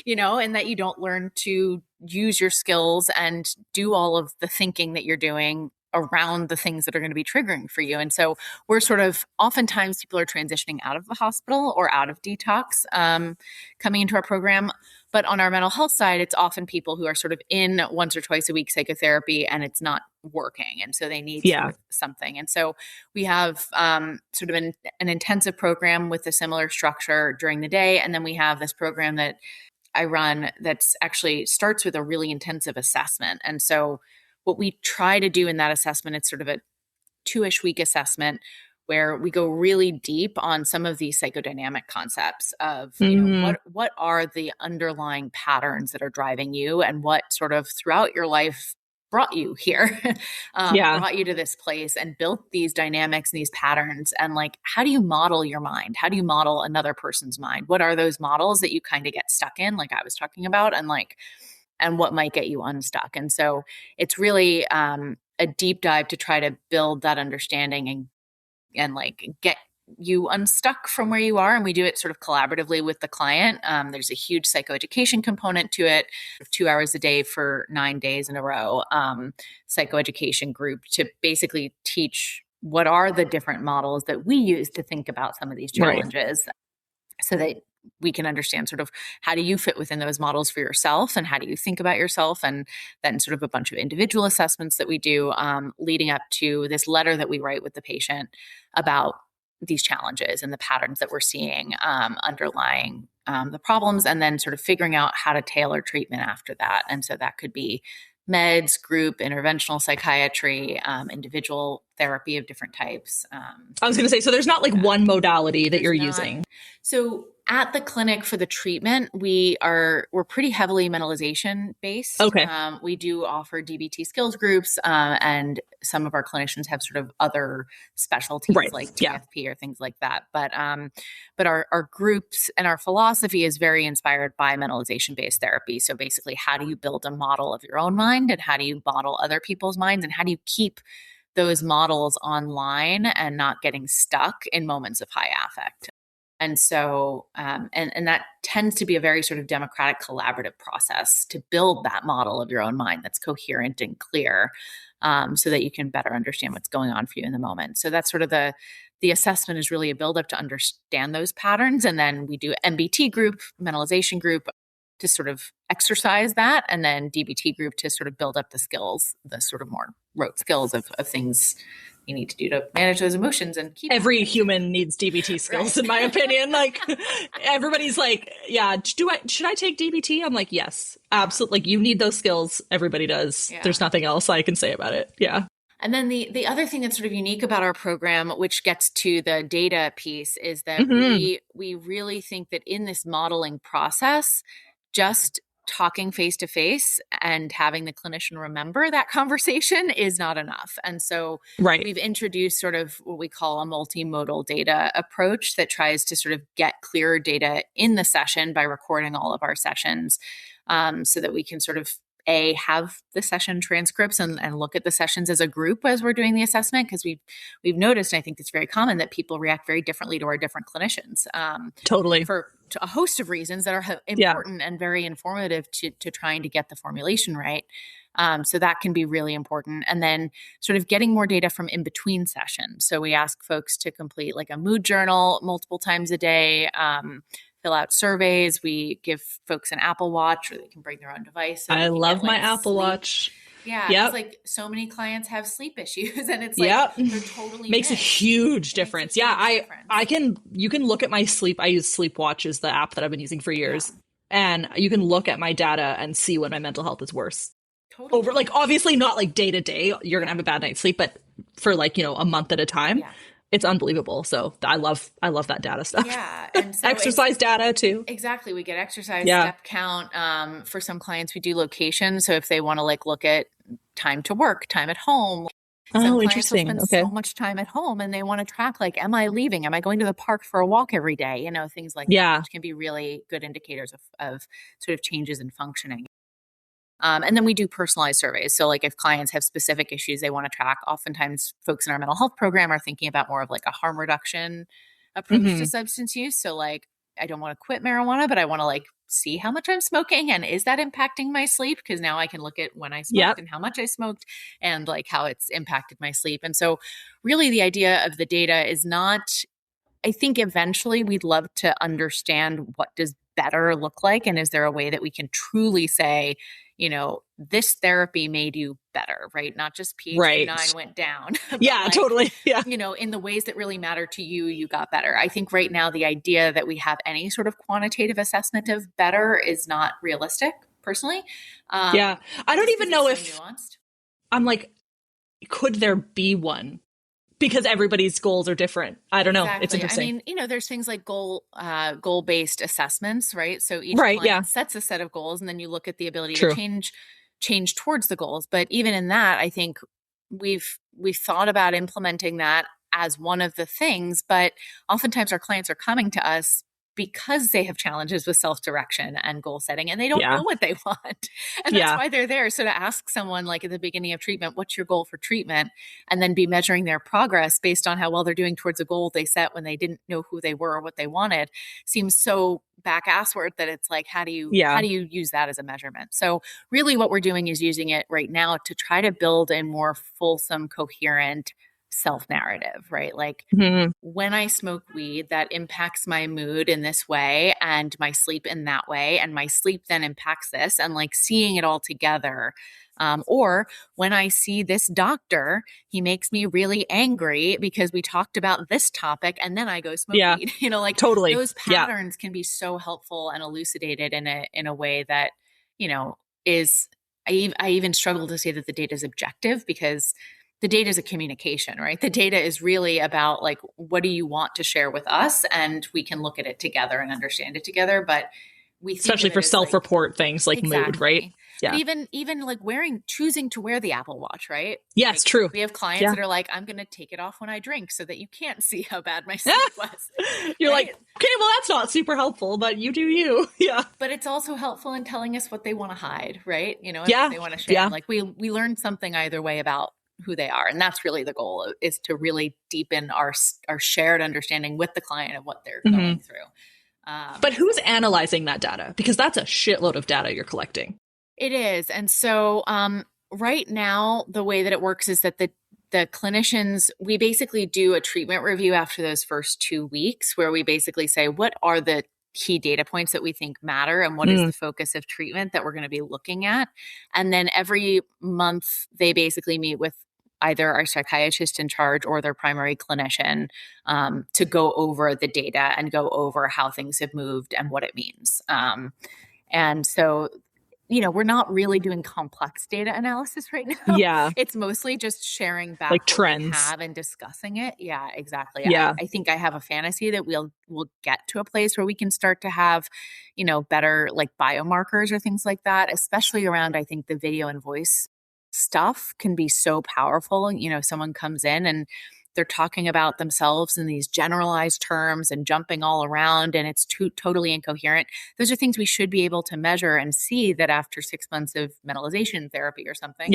and that you don't learn to use your skills and do all of the thinking that you're doing around the things that are going to be triggering for you. And so we're sort of, oftentimes people are transitioning out of the hospital or out of detox, coming into our program. But on our mental health side, it's often people who are sort of in once or twice a week psychotherapy and it's not working. And so they need sort of something. And so we have sort of an intensive program with a similar structure during the day. And then we have this program that I run that's actually starts with a really intensive assessment. And so what we try to do in that assessment, it's sort of a 2-ish week assessment where we go really deep on some of these psychodynamic concepts of, what are the underlying patterns that are driving you and what sort of throughout your life brought you here, brought you to this place and built these dynamics and these patterns. And like, how do you model your mind? How do you model another person's mind? What are those models that you kind of get stuck in, like I was talking about, and what might get you unstuck? And so it's really a deep dive to try to build that understanding and like get you unstuck from where you are. And we do it sort of collaboratively with the client. There's a huge psychoeducation component to it, 2 hours a day for 9 days in a row, psychoeducation group to basically teach what are the different models that we use to think about some of these challenges so that we can understand sort of how do you fit within those models for yourself and how do you think about yourself, and then sort of a bunch of individual assessments that we do leading up to this letter that we write with the patient about these challenges and the patterns that we're seeing underlying the problems, and then sort of figuring out how to tailor treatment after that. And so that could be meds, group, interventional psychiatry, individual therapy of different types. I was going to say, so there's not like one modality that you're using. So At the clinic for the treatment, we're pretty heavily mentalization based. Okay. We do offer DBT skills groups, and some of our clinicians have sort of other specialties Right. like Yeah. TFP or things like that. But our groups and our philosophy is very inspired by mentalization based therapy. So basically, how do you build a model of your own mind, and how do you model other people's minds, and how do you keep those models online and not getting stuck in moments of high affect? And so, and that tends to be a very sort of democratic, collaborative process to build that model of your own mind that's coherent and clear, so that you can better understand what's going on for you in the moment. So that's sort of the assessment is really a buildup to understand those patterns. And then we do MBT group, mentalization group, to sort of exercise that, and then DBT group to sort of build up the skills, the sort of more rote skills of things you need to do to manage those emotions and keep. Every human needs DBT skills, right, in my opinion. Like everybody's like, yeah, should I take DBT? I'm like, yes, absolutely. Like you need those skills. Everybody does. Yeah. There's nothing else I can say about it. Yeah. And then the other thing that's sort of unique about our program, which gets to the data piece, is that we really think that in this modeling process, just talking face to face and having the clinician remember that conversation is not enough. And so we've introduced sort of what we call a multimodal data approach that tries to sort of get clearer data in the session by recording all of our sessions, so that we can sort of have the session transcripts and look at the sessions as a group as we're doing the assessment, because we've noticed, and I think it's very common, that people react very differently to our different clinicians. Totally. For a host of reasons that are important and very informative to trying to get the formulation right. So that can be really important. And then sort of getting more data from in between sessions. So we ask folks to complete like a mood journal multiple times a day, fill out surveys. We give folks an Apple Watch, or they can bring their own device. So I love my Apple Watch. Yeah. It's like so many clients have sleep issues, and it's like, they're totally makes a huge difference. You can look at my sleep. I use Sleep Watch is the app that I've been using for years. And you can look at my data and see when my mental health is worse. Totally. Over, like, obviously not like day to day, you're going to have a bad night's sleep, but for like, a month at a time. Yeah. It's unbelievable. So I love that data stuff. Yeah. And so exercise data too. Exactly. We get exercise, step count. For some clients, we do location. So if they want to like look at time to work, time at home. Some interesting. Spend so much time at home, and they want to track, like, am I leaving? Am I going to the park for a walk every day? Things like that, which can be really good indicators of sort of changes in functioning. And then we do personalized surveys. So like if clients have specific issues they want to track, oftentimes folks in our mental health program are thinking about more of like a harm reduction approach to substance use. So like, I don't want to quit marijuana, but I want to like see how much I'm smoking, and is that impacting my sleep? Because now I can look at when I smoked and how much I smoked, and like how it's impacted my sleep. And so really the idea of the data is not, I think eventually we'd love to understand what does better look like, and is there a way that we can truly say, this therapy made you better, right? Not just PHQ-9 went down. Totally. Yeah. In the ways that really matter to you, you got better. I think right now the idea that we have any sort of quantitative assessment of better is not realistic, personally. I don't even know if nuanced. I'm like, could there be one? Because everybody's goals are different. I don't know. Exactly. It's interesting. I mean, there's things like goal-based assessments, right? So each client sets a set of goals, and then you look at the ability to change towards the goals. But even in that, I think we've thought about implementing that as one of the things. But oftentimes our clients are coming to us because they have challenges with self-direction and goal setting, and they don't know what they want. And that's why they're there. So to ask someone like at the beginning of treatment, what's your goal for treatment? And then be measuring their progress based on how well they're doing towards a goal they set when they didn't know who they were or what they wanted seems so back-assward that it's like, how do you use that as a measurement? So really what we're doing is using it right now to try to build a more fulsome, coherent self-narrative, right? Like when I smoke weed, that impacts my mood in this way and my sleep in that way. And my sleep then impacts this, and like seeing it all together. Or when I see this doctor, he makes me really angry because we talked about this topic, and then I go smoke weed. Totally. Those patterns can be so helpful and elucidated in a way that, is, I even struggle to say that the data is objective, because the data is a communication, right? The data is really about like, what do you want to share with us? And we can look at it together and understand it together. But we think especially for self-report things like exactly. mood, right? Yeah. But even like choosing to wear the Apple Watch, right? Yes, like, true. We have clients that are like, I'm going to take it off when I drink so that you can't see how bad my sleep was. You're right? Like, okay, well, that's not super helpful, but you do you. Yeah. But it's also helpful in telling us what they want to hide, right? You know, if they want to share. Like we learn something either way about who they are. And that's really the goal, is to really deepen our shared understanding with the client of what they're going through. But who's analyzing that data? Because that's a shitload of data you're collecting. It is. And so right now, the way that it works is that the clinicians, we basically do a treatment review after those first 2 weeks, where we basically say, what are the key data points that we think matter and what is the focus of treatment that we're going to be looking at. And then every month, they basically meet with either our psychiatrist in charge or their primary clinician to go over the data and go over how things have moved and what it means. And so, you know, we're not really doing complex data analysis right now. Yeah. It's mostly just sharing back like what trends we have and discussing it. Yeah, exactly. Yeah. I think I have a fantasy that we'll get to a place where we can start to have, you know, better like biomarkers or things like that, especially around, I think the video and voice stuff can be so powerful. You know, someone comes in and they're talking about themselves in these generalized terms and jumping all around, and it's totally incoherent. Those are things we should be able to measure and see that after 6 months of mentalization therapy or something,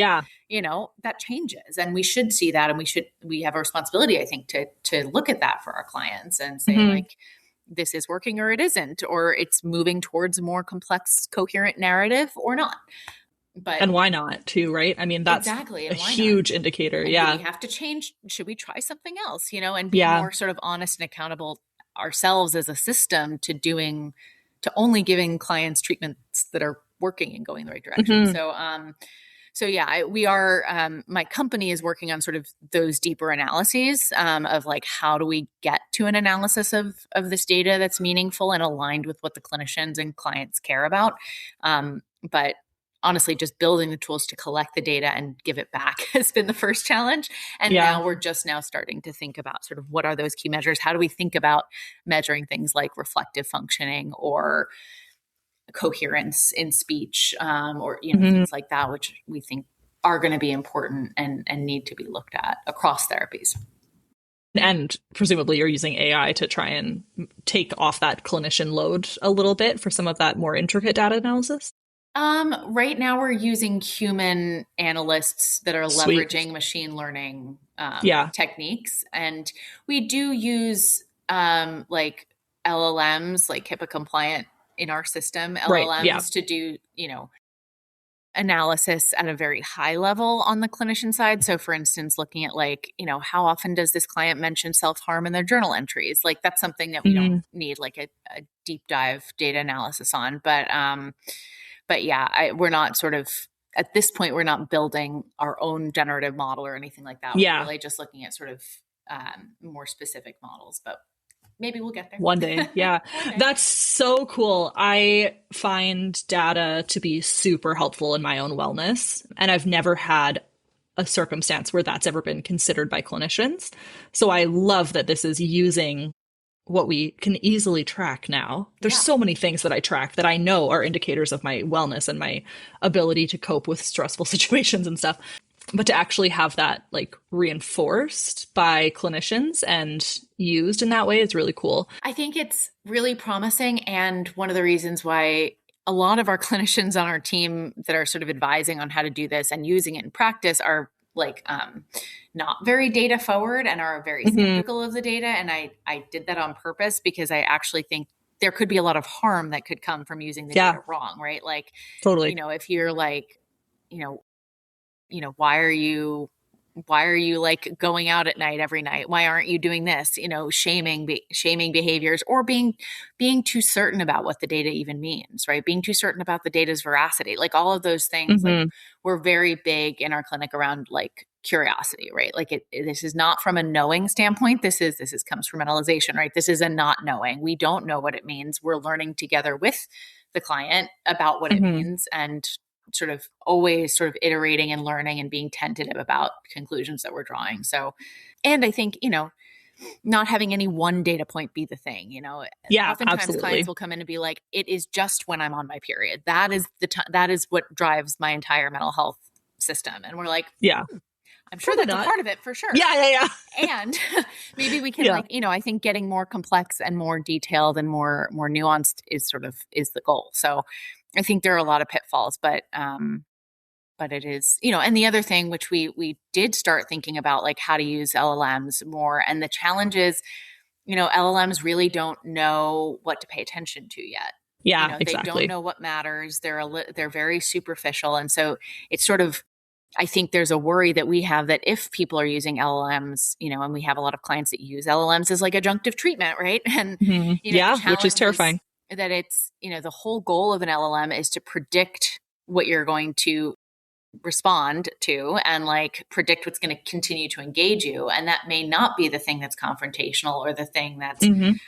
you know, that changes. And we should see that. And we have a responsibility, I think, to look at that for our clients and say like, this is working or it isn't, or it's moving towards a more complex, coherent narrative or not. And why not too, right? I mean, that's exactly. A huge indicator. And yeah. Do we have to change? Should we try something else, you know, and be more sort of honest and accountable ourselves as a system to only giving clients treatments that are working and going the right direction. So yeah, we are, my company is working on sort of those deeper analyses of like, how do we get to an analysis of this data that's meaningful and aligned with what the clinicians and clients care about. But honestly, just building the tools to collect the data and give it back has been the first challenge. And now we're just now starting to think about sort of what are those key measures? How do we think about measuring things like reflective functioning or coherence in speech or, you know, things like that, which we think are going to be important and need to be looked at across therapies. And presumably you're using AI to try and take off that clinician load a little bit for some of that more intricate data analysis? Right now we're using human analysts that are leveraging machine learning techniques. And we do use like LLMs, like HIPAA compliant in our system, LLMs to do, you know, analysis at a very high level on the clinician side. So for instance, looking at like, you know, how often does this client mention self-harm in their journal entries? Like that's something that we don't need like a deep dive data analysis on. But yeah, we're not sort of, at this point, we're not building our own generative model or anything like that. We're really just looking at sort of more specific models, but maybe we'll get there. One day. Yeah. One day. That's so cool. I find data to be super helpful in my own wellness. And I've never had a circumstance where that's ever been considered by clinicians. So I love that this is using what we can easily track now. There's so many things that I track that I know are indicators of my wellness and my ability to cope with stressful situations and stuff. But to actually have that like reinforced by clinicians and used in that way is really cool. I think it's really promising. And one of the reasons why a lot of our clinicians on our team that are sort of advising on how to do this and using it in practice are like not very data forward and are very skeptical of the data. And I did that on purpose because I actually think there could be a lot of harm that could come from using the data wrong, right? Like, totally. You know, if you're like, you know, why are you like going out at night every night? Why aren't you doing this? You know, shaming behaviors or being too certain about what the data even means, right? Being too certain about the data's veracity, like all of those things. Like we're very big in our clinic around like curiosity, right? Like this is not from a knowing standpoint. This comes from analyzation, right? This is a not knowing. We don't know what it means. We're learning together with the client about what it means. And sort of always sort of iterating and learning and being tentative about conclusions that we're drawing. So, and I think, not having any one data point be the thing, Yeah, oftentimes absolutely. clients will come in and be like, it is just when I'm on my period. That is that is what drives my entire mental health system. And we're like, Yeah. I'm sure Probably that's not. a part of it for sure. Yeah. And maybe we can I think getting more complex and more detailed and more nuanced is the goal. So I think there are a lot of pitfalls, but it is, and the other thing which we did start thinking about, like how to use LLMs more. And the challenge is, LLMs really don't know what to pay attention to yet. Yeah, They don't know what matters. They're very superficial. And so it's sort of, I think there's a worry that we have that if people are using LLMs, and we have a lot of clients that use LLMs as like adjunctive treatment, right? And, which is terrifying. That it's, the whole goal of an LLM is to predict what you're going to respond to and like predict what's going to continue to engage you. And that may not be the thing that's confrontational or the thing that's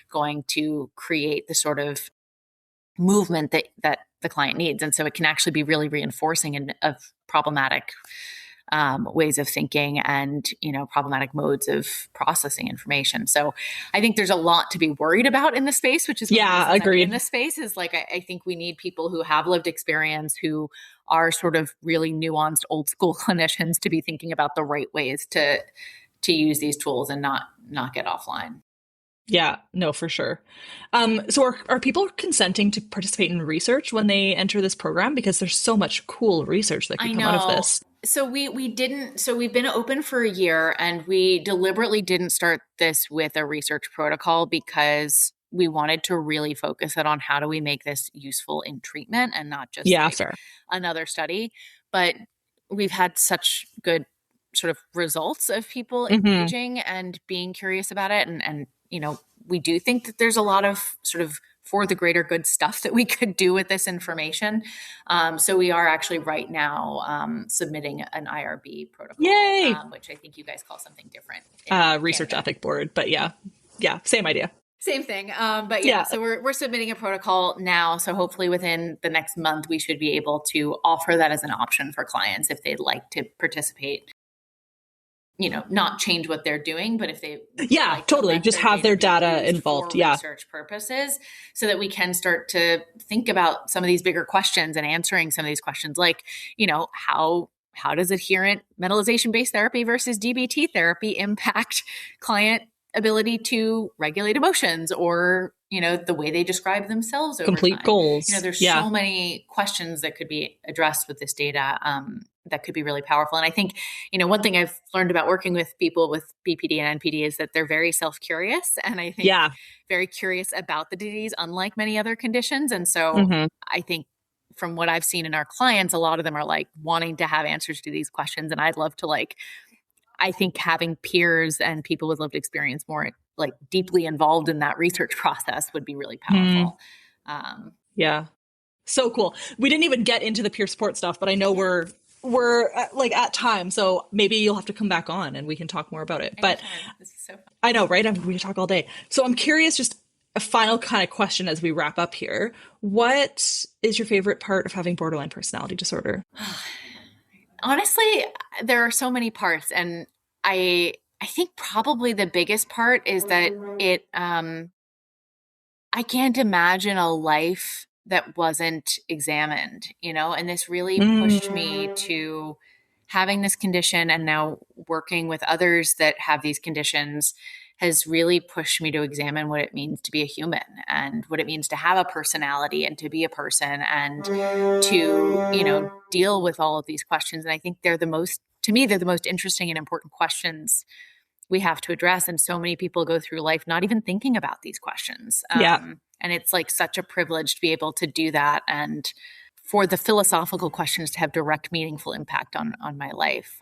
going to create the sort of movement that the client needs. And so it can actually be really reinforcing of problematic ways of thinking and, problematic modes of processing information. So I think there's a lot to be worried about in the space, which is agreed. In the space is like, I think we need people who have lived experience, who are sort of really nuanced old school clinicians to be thinking about the right ways to use these tools and not get offline. Yeah, no, for sure. So are people consenting to participate in research when they enter this program? Because there's so much cool research that could come out of this. So we didn't, so we've been open for a year, and we deliberately didn't start this with a research protocol because we wanted to really focus it on how do we make this useful in treatment and not just another study. But we've had such good sort of results of people engaging and being curious about it. And we do think that there's a lot of sort of for the greater good stuff that we could do with this information. So we are actually right now submitting an IRB protocol, Yay! Which I think you guys call something different. Research ethic board, but yeah, same idea. Same thing. So we're submitting a protocol now. So hopefully within the next month, we should be able to offer that as an option for clients if they'd like to participate. Not change what they're doing, but if they totally just have their data involved, for research purposes, so that we can start to think about some of these bigger questions and answering some of these questions, like how does adherent mentalization-based therapy versus DBT therapy impact client ability to regulate emotions or the way they describe themselves over complete time. Goals. There's so many questions that could be addressed with this data that could be really powerful. And I think, one thing I've learned about working with people with BPD and NPD is that they're very self-curious. And I think very curious about the disease, unlike many other conditions. And so I think from what I've seen in our clients, a lot of them are like wanting to have answers to these questions. And I'd love to I think having peers and people with lived experience more deeply involved in that research process would be really powerful. So cool. We didn't even get into the peer support stuff, but I know we're at time, so maybe you'll have to come back on and we can talk more about it. But this is so fun. I know, right? We could talk all day. So I'm curious, just a final kind of question as we wrap up here. What is your favorite part of having borderline personality disorder? Honestly, there are so many parts, and I think probably the biggest part is that I can't imagine a life that wasn't examined, and this really pushed me to having this condition, and now working with others that have these conditions has really pushed me to examine what it means to be a human and what it means to have a personality and to be a person and to, deal with all of these questions. And I think they're the most interesting and important questions we have to address. And so many people go through life not even thinking about these questions. And it's such a privilege to be able to do that. And for the philosophical questions to have direct, meaningful impact on my life.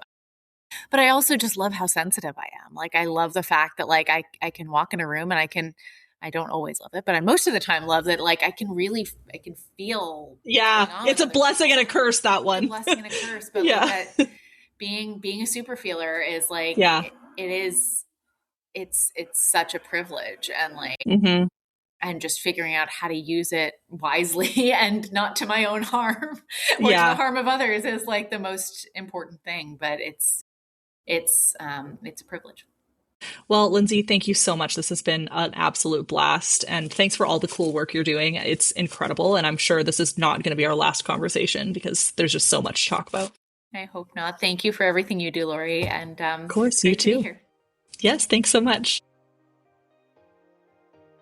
But I also just love how sensitive I am. I love the fact that I can walk in a room and I don't always love it, but I most of the time love that I can feel. Yeah, it's a blessing and a curse, that one. It's a blessing and a curse, but that being a super feeler is it's such a privilege and and just figuring out how to use it wisely and not to my own harm or to Yeah. the harm of others is like the most important thing. But it's a privilege. Well, Lindsay, thank you so much. This has been an absolute blast. And thanks for all the cool work you're doing. It's incredible. And I'm sure this is not going to be our last conversation because there's just so much to talk about. I hope not. Thank you for everything you do, Lori. And of course, you too. Yes, thanks so much.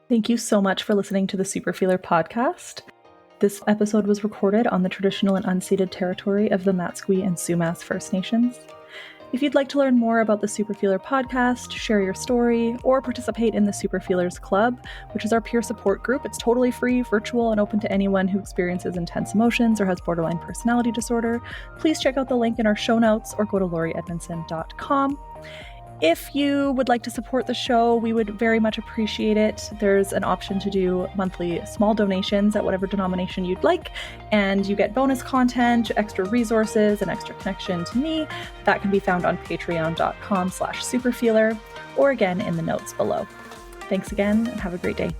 Thank you so much for listening to the Superfeeler podcast. This episode was recorded on the traditional and unceded territory of the Matsqui and Sumas First Nations. If you'd like to learn more about the Superfeeler podcast, share your story, or participate in the Superfeelers Club, which is our peer support group, it's totally free, virtual, and open to anyone who experiences intense emotions or has borderline personality disorder, please check out the link in our show notes or go to laurieedmondson.com. If you would like to support the show, we would very much appreciate it. There's an option to do monthly small donations at whatever denomination you'd like, and you get bonus content, extra resources, and extra connection to me. That can be found on patreon.com/superfeeler, or again in the notes below. Thanks again, and have a great day.